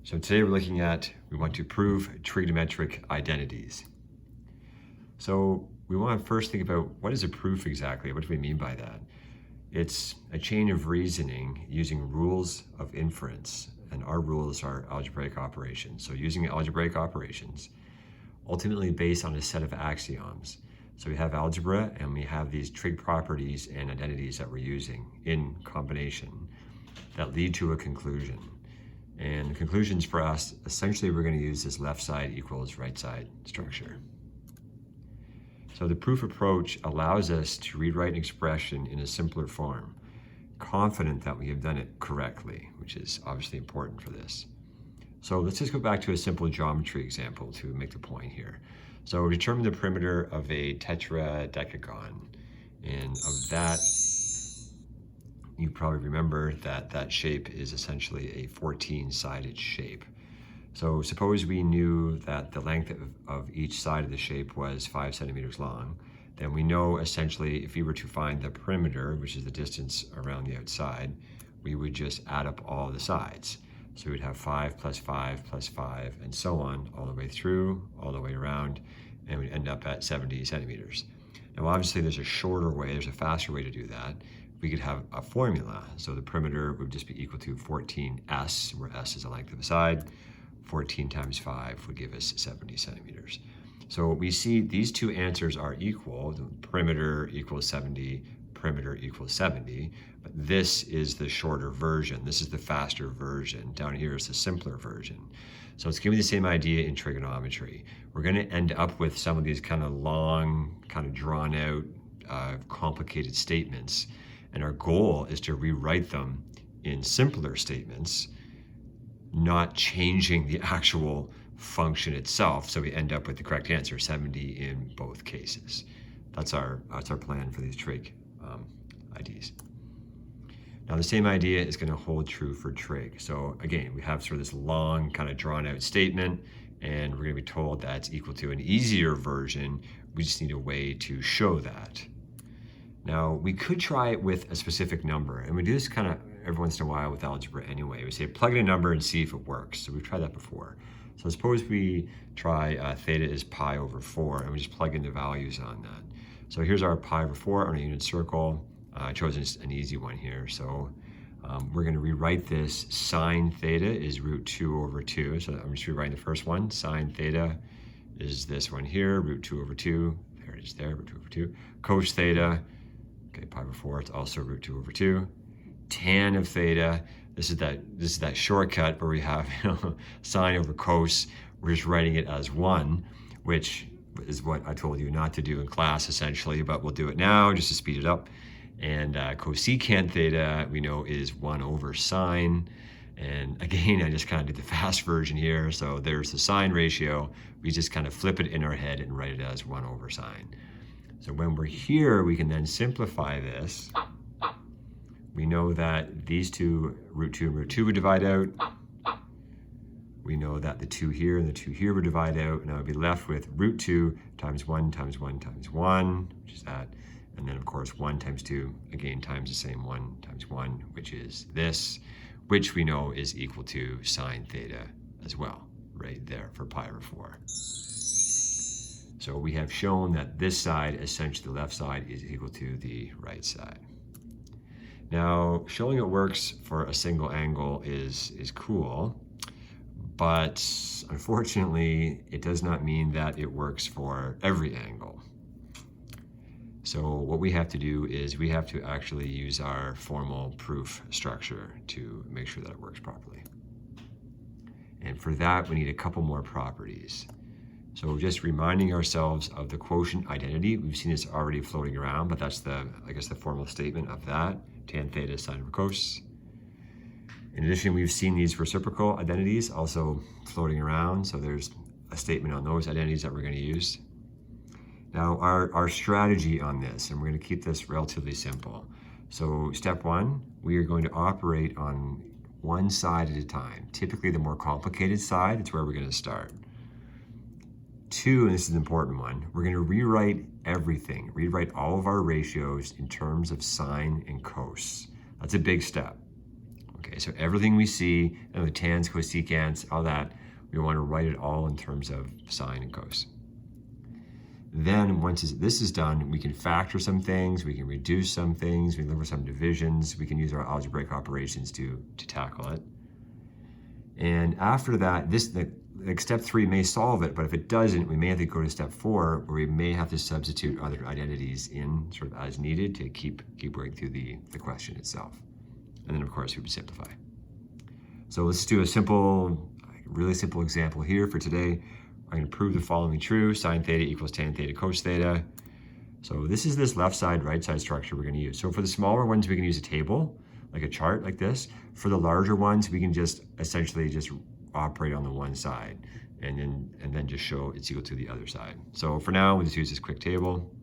So today we want to prove trigonometric identities. So we want to first think about what is a proof exactly? What do we mean by that? It's a chain of reasoning using rules of inference, and our rules are algebraic operations. So using algebraic operations, ultimately based on a set of axioms. So we have algebra and we have these trig properties and identities that we're using in combination that lead to a conclusion. And the conclusions for us, essentially we're going to use this left side equals right side structure. So the proof approach allows us to rewrite an expression in a simpler form, confident that we have done it correctly, which is obviously important for this. So let's just go back to a simple geometry example to make the point here. So determine the perimeter of a tetradecagon, and of that, you probably remember that that shape is essentially a 14-sided shape. So suppose we knew that the length of each side of the shape was 5 centimeters long, then we know essentially if we were to find the perimeter, which is the distance around the outside, we would just add up all the sides. So we'd have 5 plus 5 plus 5 and so on, all the way through, all the way around, and we'd end up at 70 centimeters. Now obviously there's a shorter way, there's a faster way to do that. We could have a formula. So the perimeter would just be equal to 14s, where s is the length of the side. 14 times 5 would give us 70 centimeters. So we see these two answers are equal. The perimeter equals 70, perimeter equals 70, but this is the shorter version. This is the faster version. Down here is the simpler version. So it's giving me the same idea in trigonometry. We're going to end up with some of these kind of long, kind of drawn out, complicated statements. And our goal is to rewrite them in simpler statements, not changing the actual function itself. So we end up with the correct answer, 70 in both cases. That's our plan for these trig IDs. Now the same idea is going to hold true for trig. So again, we have sort of this long kind of drawn out statement, and we're going to be told that's equal to an easier version. We just need a way to show that. Now we could try it with a specific number, and we do this kind of every once in a while with algebra anyway. We say plug in a number and see if it works. So we've tried that before. So suppose we try theta is pi over 4, and we just plug in the values on that. So here's our pi over 4 on a unit circle. I chose an easy one here. So we're going to rewrite this. Sine theta is root 2 over 2. So I'm just rewriting the first one. Sine theta is this one here, root 2 over 2. There it is there, root 2 over 2. Cos theta, okay, pi over 4, it's also root 2 over 2. Tan of theta, this is that shortcut where we have sine over cos. We're just writing it as 1, which is what I told you not to do in class essentially, but we'll do it now just to speed it up. And cosecant theta we know is 1 over sine. And again, I just kind of did the fast version here. So there's the sine ratio. We just kind of flip it in our head and write it as 1 over sine. So when we're here, we can then simplify this. We know that these two, root 2 and root 2 would divide out. We know that the 2 here and the 2 here would divide out, and I would be left with root 2 times 1 times 1 times 1, which is that. And then of course 1 times 2, again times the same 1 times 1, which is this, which we know is equal to sine theta as well, right there for pi over 4. So we have shown that this side, essentially the left side, is equal to the right side. Now, showing it works for a single angle is cool, but unfortunately, it does not mean that it works for every angle. So what we have to do is we have to actually use our formal proof structure to make sure that it works properly. And for that, we need a couple more properties. So just reminding ourselves of the quotient identity. We've seen this already floating around, but that's the formal statement of that. Tan theta is sine over cos. In addition, we've seen these reciprocal identities also floating around. So there's a statement on those identities that we're going to use. Now our strategy on this, and we're going to keep this relatively simple. So step 1, we are going to operate on one side at a time. Typically the more complicated side, it's where we're going to start. 2, and this is an important one, we're going to rewrite everything, rewrite all of our ratios in terms of sine and cos. That's a big step. Okay, Okay, so everything we see, and the tans, cosecants, all that, we want to write it all in terms of sine and cos. Then once this is done, we can factor some things, we can reduce some things, we can look for some divisions, we can use our algebraic operations to tackle it. And after that, step 3 may solve it, but if it doesn't, we may have to go to step 4, where we may have to substitute other identities in sort of as needed to keep working through the question itself. And then of course we would simplify. So let's do a really simple example here for today. I'm going to prove the following true: sine theta equals tan theta cos theta. So this is this left side, right side structure we're going to use. So for the smaller ones, we can use a table, like a chart like this. For the larger ones, we can just essentially just operate on the one side and then just show it's equal to the other side. So for now, we'll just use this quick table.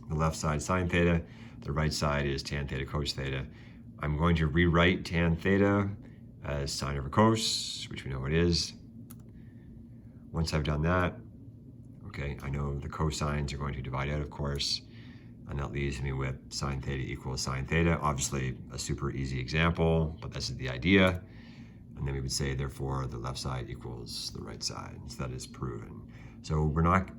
The left side sine theta, the right side is tan theta cos theta. I'm going to rewrite tan theta as sine over cos, which we know it is. Once I've done that, okay, I know the cosines are going to divide out, of course, and that leaves me with sine theta equals sine theta. Obviously, a super easy example, but this is the idea. And then we would say, therefore, the left side equals the right side. So that is proven. So we're not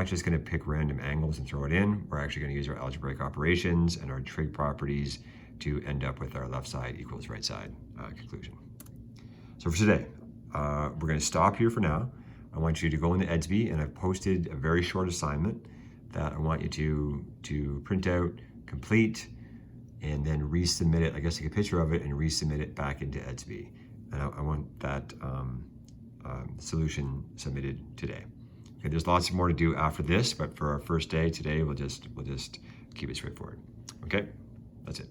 just going to pick random angles and throw it in. We're actually going to use our algebraic operations and our trig properties to end up with our left side equals right side conclusion. So for today, we're going to stop here for now. I want you to go into EDSB, and I've posted a very short assignment that I want you to print out, complete, and then resubmit it. I guess take a picture of it and resubmit it back into EDSB. And I want that solution submitted today. Okay, there's lots more to do after this, but for our first day today, we'll just keep it straightforward. Okay, that's it.